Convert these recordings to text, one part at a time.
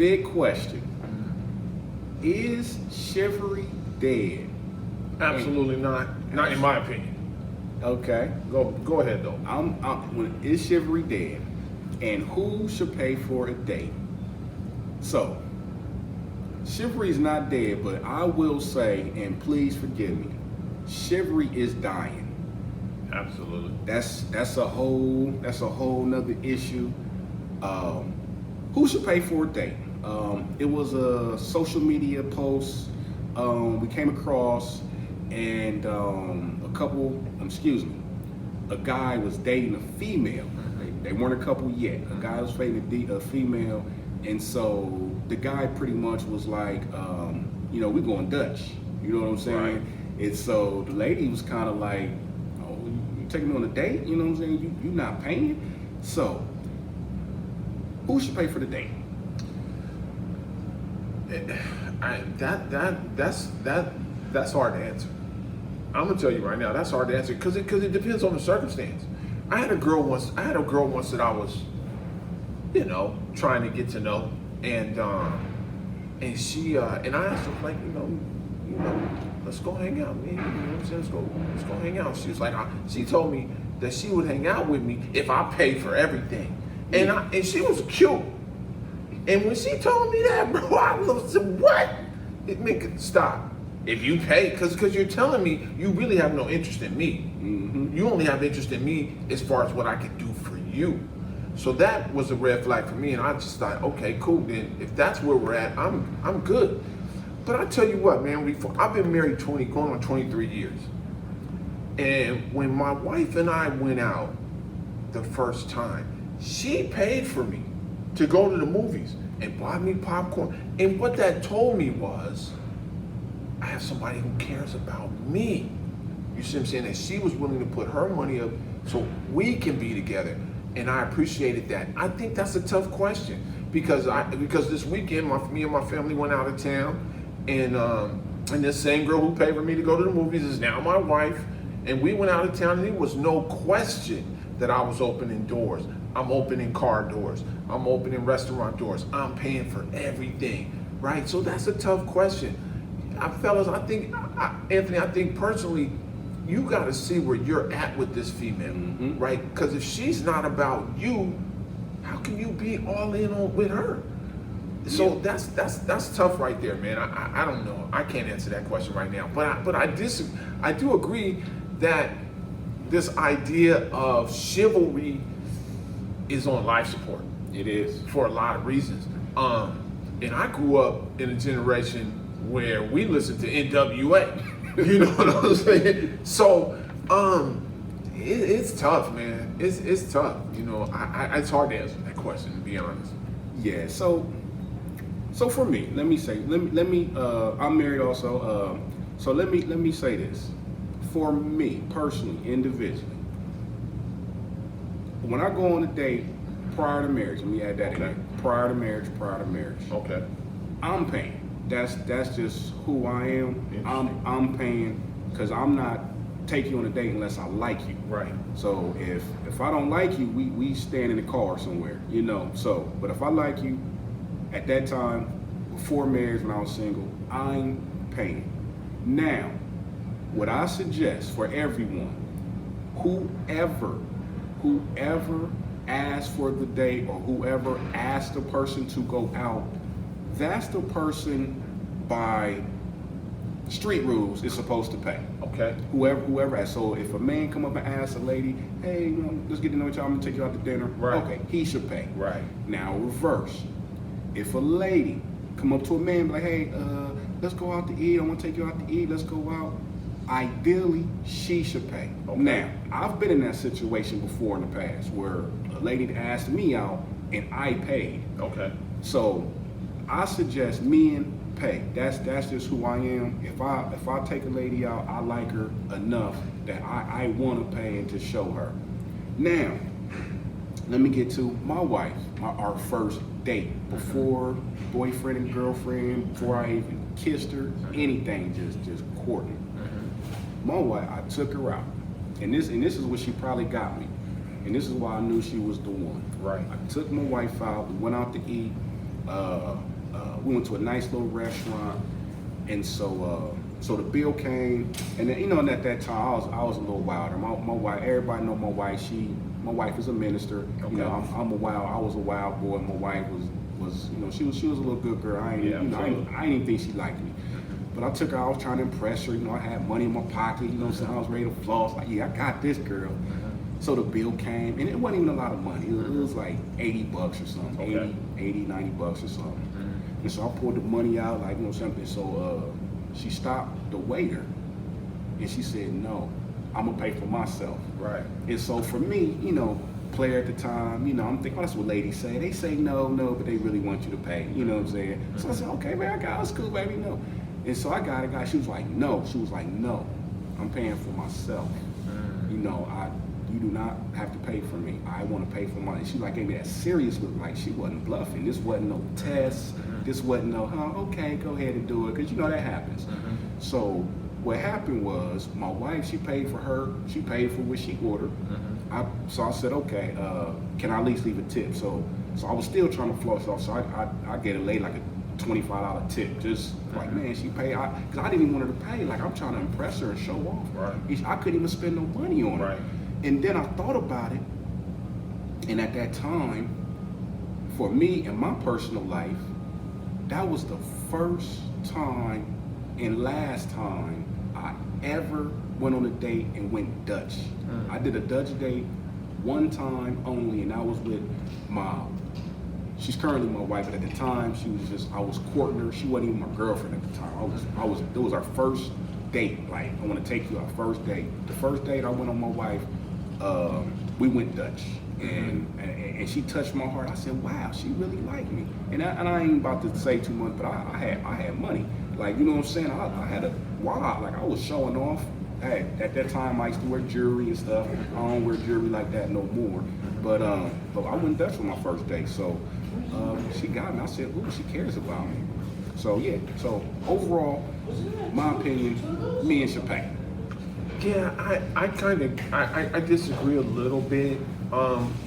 big question. Is chivalry dead? Absolutely not. Not in my opinion. Okay. Go ahead though. Is chivalry dead? And who should pay for a date? So, chivalry is not dead, but I will say, and please forgive me, chivalry is dying. Absolutely. That's a whole nother issue. Who should pay for a date? It was a social media post we came across, and a guy was dating a female. They weren't a couple yet. A guy was dating a female, and so the guy pretty much was like, we going Dutch. You know what I'm saying? Right. And so the lady was kind of like, oh, you taking me on a date? You know what I'm saying? You not paying? So who should pay for the date? That's hard to answer. I'm gonna tell you right now, that's hard to answer because it depends on the circumstance. I had a girl once that I was, trying to get to know, and she and I asked her like, let's go hang out, man. You know what I'm saying? Let's go hang out. She was like, she told me that she would hang out with me if I paid for everything, and she was cute. And when she told me that, bro, I was what? It make stop. If you pay, because you're telling me you really have no interest in me. Mm-hmm. You only have interest in me as far as what I can do for you. So that was a red flag for me, and I just thought, okay, cool. Then if that's where we're at, I'm good. But I tell you what, man, I've been married going on 23 years, and when my wife and I went out the first time, she paid for me to go to the movies and buy me popcorn. And what that told me was, I have somebody who cares about me. You see what I'm saying? And she was willing to put her money up so we can be together. And I appreciated that. I think that's a tough question because this weekend, me and my family went out of town, and this same girl who paid for me to go to the movies is now my wife. And we went out of town, and there was no question that I was opening doors. I'm opening car doors. I'm opening restaurant doors. I'm paying for everything, right? So that's a tough question. Fellas, Anthony, I think personally, you got to see where you're at with this female, mm-hmm. right? Because if she's not about you, how can you be all in on with her? So yeah. that's tough right there, man. I don't know. I can't answer that question right now. But I do agree that this idea of chivalry is on life support. It is. For a lot of reasons. And I grew up in a generation where we listened to NWA. You know what I'm saying? So it's tough, man. It's tough. It's hard to answer that question, to be honest. Yeah. So for me, let me I'm married also. So let me say this. For me personally, individually, when I go on a date prior to marriage, let me add that in there. Prior to marriage. Okay. I'm paying. That's just who I am. I'm paying because I'm not taking you on a date unless I like you. Right. So if I don't like you, we stand in the car somewhere, So, but if I like you, at that time, before marriage, when I was single, I'm paying. Now, what I suggest for everyone, whoever asks for the date or whoever asks the person to go out, that's the person by street rules is supposed to pay. Okay. Whoever asks. So if a man come up and asks a lady, hey, let's get to know each other, I'm gonna take you out to dinner. Right. Okay, he should pay. Right. Now reverse. If a lady come up to a man and be like, hey, let's go out to eat, I wanna take you out to eat, let's go out. Ideally, she should pay. Okay. Now, I've been in that situation before in the past where a lady asked me out and I paid. Okay. So I suggest men pay. That's just who I am. If I take a lady out, I like her enough that I want to pay and to show her. Now, let me get to my wife, our first date, before boyfriend and girlfriend, before I even kissed her, anything, just courting. My wife, I took her out, and this is what she probably got me, and this is why I knew she was the one. Right. I took my wife out. We went out to eat, We went to a nice little restaurant, and so the bill came, and then and at that time I was a little wilder. My wife, everybody know my wife. My wife is a minister. Okay. I was a wild boy. My wife was she was a little good girl. I didn't even think she liked me. But I took her, I was trying to impress her, I had money in my pocket, what I'm saying, I was ready to floss, like, yeah, I got this girl. So the bill came, and it wasn't even a lot of money, it was like $80 or something, Okay. 80, $90 or something. And so I pulled the money out, like, something, so she stopped the waiter, and she said, no, I'm gonna pay for myself. Right. And so for me, player at the time, I'm thinking, that's what ladies say. They say no, but they really want you to pay, you know what I'm saying? So I said, okay, man, I got it, it's cool, baby, no. And so I got it, she was like, no, I'm paying for myself. You do not have to pay for me. I want to pay for my, she like gave me that serious look, like she wasn't bluffing. This wasn't no test. This wasn't no, okay, go ahead and do it, because that happens. So what happened was, my wife, she paid for what she ordered. So I said, okay, can I at least leave a tip? So I was still trying to floss off, so I get a lady like a $25 tip, just like, man, she paid, because I didn't even want her to pay, like, I'm trying to impress her and show off. Right. I couldn't even spend no money on Right. it. And then I thought about it, and at that time, for me in my personal life, that was the first time and last time I ever went on a date and went Dutch. I did a Dutch date one time only, and that was with she's currently my wife, but at the time I was courting her. She wasn't even my girlfriend at the time. It was our first date. Like, I want to take you our first date. The first date I went on my wife, we went Dutch, and she touched my heart. I said, wow, she really liked me. And I ain't about to say too much, but I had money. Like, you know what I'm saying? I had a wallet. Like, I was showing off. At that time, I used to wear jewelry and stuff. I don't wear jewelry like that no more. But I went Dutch for my first date. So she got me. I said, ooh, she cares about me. So yeah. So overall, my opinion, me and Chappelle. Yeah, I disagree a little bit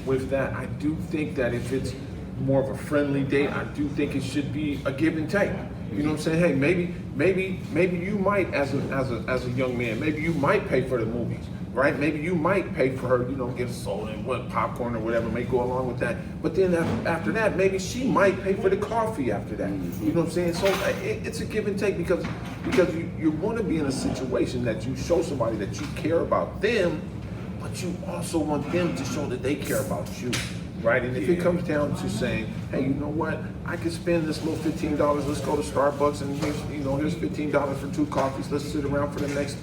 with that. I do think that if it's more of a friendly date, I do think it should be a give and take. You know what I'm saying? Hey, maybe you might, as a young man, maybe you might pay for the movies, right? Maybe you might pay for her, get a soda and popcorn or whatever may go along with that. But then after that, maybe she might pay for the coffee after that. You know what I'm saying? So it's a give and take, because you want to be in a situation that you show somebody that you care about them, but you also want them to show that they care about you. Right, and if it comes down to saying, hey, you know what, I can spend this little $15, let's go to Starbucks, and here's $15 for 2 coffees, let's sit around for the next,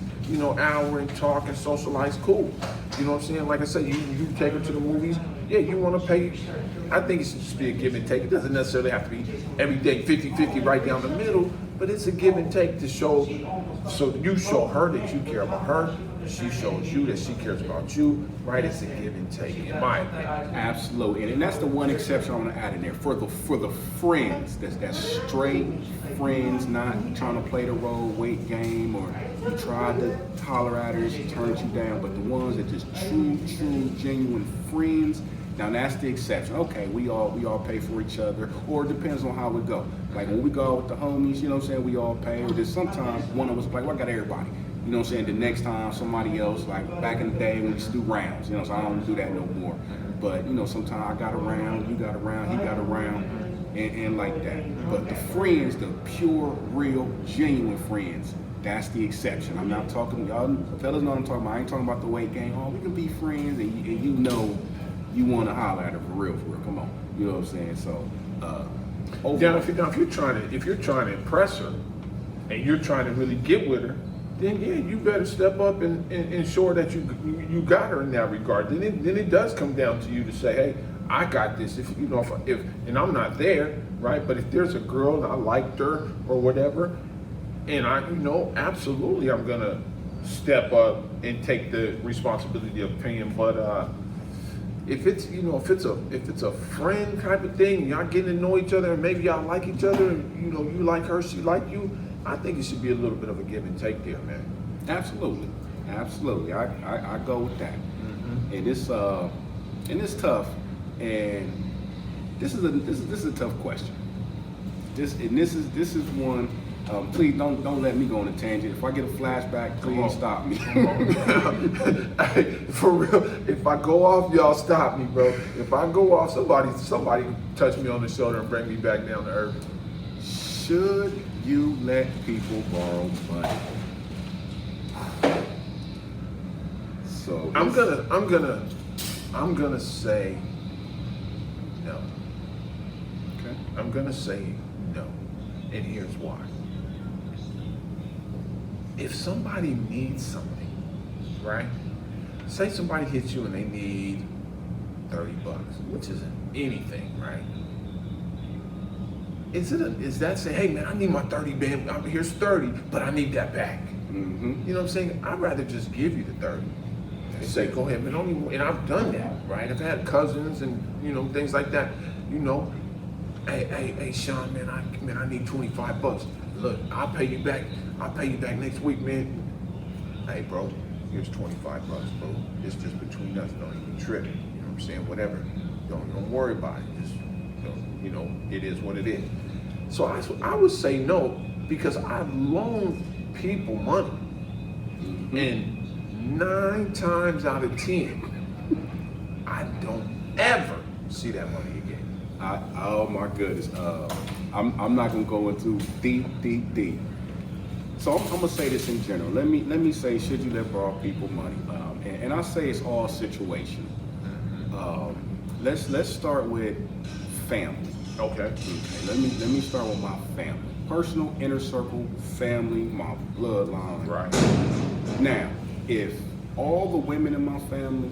hour and talk and socialize, cool. You know what I'm saying? Like I said, you take her to the movies, yeah, you want to pay. I think it should just be a give and take. It doesn't necessarily have to be every day 50-50 right down the middle, but it's a give and take to show, so you show her that you care about her, she shows you that she cares about you, right? It's a give and take, in my opinion. Absolutely, and that's the one exception I want to add in there for the friends. That's straight friends, not trying to play the role weight game, or you tried to holler at her, she turned you down. But the ones that just true, genuine friends. Now that's the exception. Okay, we all pay for each other, or it depends on how we go. Like when we go out with the homies, we all pay. Or just sometimes one of us like, well, I got everybody. You know what I'm saying? The next time somebody else, like back in the day when we used to do rounds, so I don't do that no more. But sometimes I got around, you got around, he got around, and like that. But the friends, the pure, real, genuine friends, that's the exception. I'm not talking, y'all fellas know what I'm talking about. I ain't talking about the weight game. Oh, we can be friends, and you want to holler at her for real. Come on. You know what I'm saying? So, Now, if you're trying to impress her, and you're trying to really get with her, then yeah, you better step up and ensure that you got her in that regard. Then it does come down to you to say, hey, I got this. If and I'm not there, right? But if there's a girl and I liked her or whatever, and absolutely I'm gonna step up and take the responsibility of paying. But if it's a friend type of thing, y'all getting to know each other, and maybe y'all like each other, and you like her, she like you, I think it should be a little bit of a give and take there, man. Absolutely. I go with that. And it's tough. And this is a tough question. this is one. Please don't let me go on a tangent. If I get a flashback, please stop me. Hey, for real, if I go off, y'all stop me, bro. If I go off, somebody touch me on the shoulder and bring me back down to earth. Should you let people borrow money? So I'm gonna say no. Okay. I'm gonna say no, and here's why. If somebody needs something, right? Say somebody hits you and they need $30, which isn't anything, right? Is that say, hey man, I need my 30, man. Here's 30, but I need that back. Mm-hmm. You know what I'm saying? I'd rather just give you the 30 and say, go ahead, man. And I've done that, right? I've had cousins and things like that. Hey, Sean, man, I need $25. Look, I'll pay you back next week, man. Hey, bro, here's $25, bro. It's just between us. Don't even trip. You know what I'm saying? Whatever. Don't worry about it. Just it is what it is. So I would say no, because I've loaned people money, Mm-hmm. and 9 times out of 10, I don't ever see that money again. Oh my goodness. I'm not gonna go into deep. So I'm gonna say this in general. Let me say, should you let borrow people money? And I say it's all situational. Let's start with family. Okay. Let me start with my family. Personal, inner circle, family, my bloodline. Right. Now, if all the women in my family,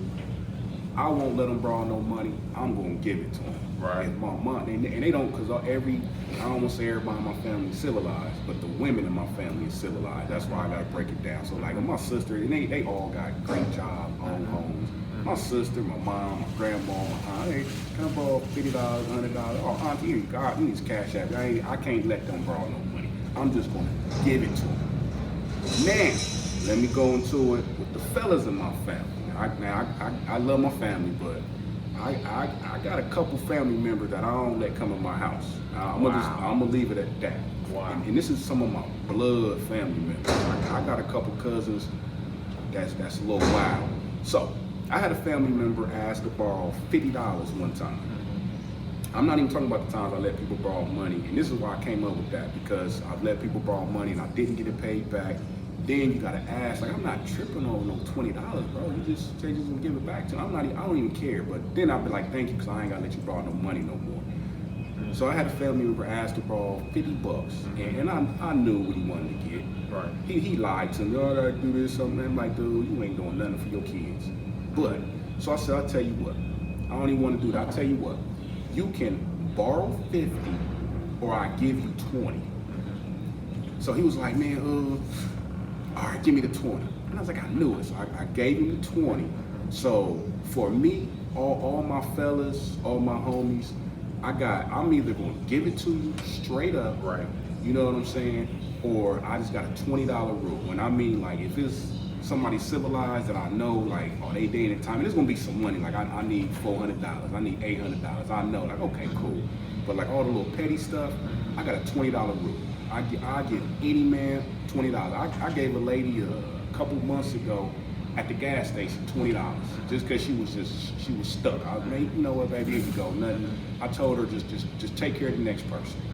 I won't let them borrow no money. I'm gonna give it to them. Right. If my mom, and they don't, because I don't want to say everybody in my family is civilized, but the women in my family is civilized. That's why I gotta break it down. So like my sister, and they all got great jobs, own homes. My sister, my mom, my grandma, my aunt, hey, can I borrow $50, $100? Oh, auntie, God, he needs cash app. I can't let them borrow no money. I'm just gonna give it to them. Now, let me go into it with the fellas in my family. I love my family, but I got a couple family members that I don't let come in my house. I'm gonna leave it at that. Wow. And this is some of my blood family members. I got a couple cousins that's a little wild. So I had a family member ask to borrow $50 one time. I'm not even talking about the times I let people borrow money, and this is why I came up with that, because I've let people borrow money and I didn't get it paid back. Then you gotta ask, like, I'm not tripping over no $20, bro. You just gonna give it back to me. I don't even care. But then I'd be like, thank you, because I ain't gotta let you borrow no money no more. So I had a family member ask to borrow $50, and I knew what he wanted to get. Right. He lied to me. Oh, I gotta do this, something. I'm like, dude, you ain't doing nothing for your kids. But so I said, I'll tell you what. I don't even want to do that. I'll tell you what. You can borrow 50, or I give you 20. So he was like, man, all right, give me the 20. And I was like, I knew it. So I gave him the 20. So for me, all my fellas, all my homies, I'm either gonna give it to you straight up, Right. you know what I'm saying? Or I just got a $20 rule. When I mean, like, if it's somebody civilized that I know, like, oh, they dating time, and there's gonna be some money, like I need $400, I need $800, I know, like, okay, cool. But like all the little petty stuff, I got a $20 rule. I give any man $20. I gave a lady a couple months ago at the gas station $20 just because she was stuck. I was like, you know what, baby, here you go, nothing. I told her just take care of the next person.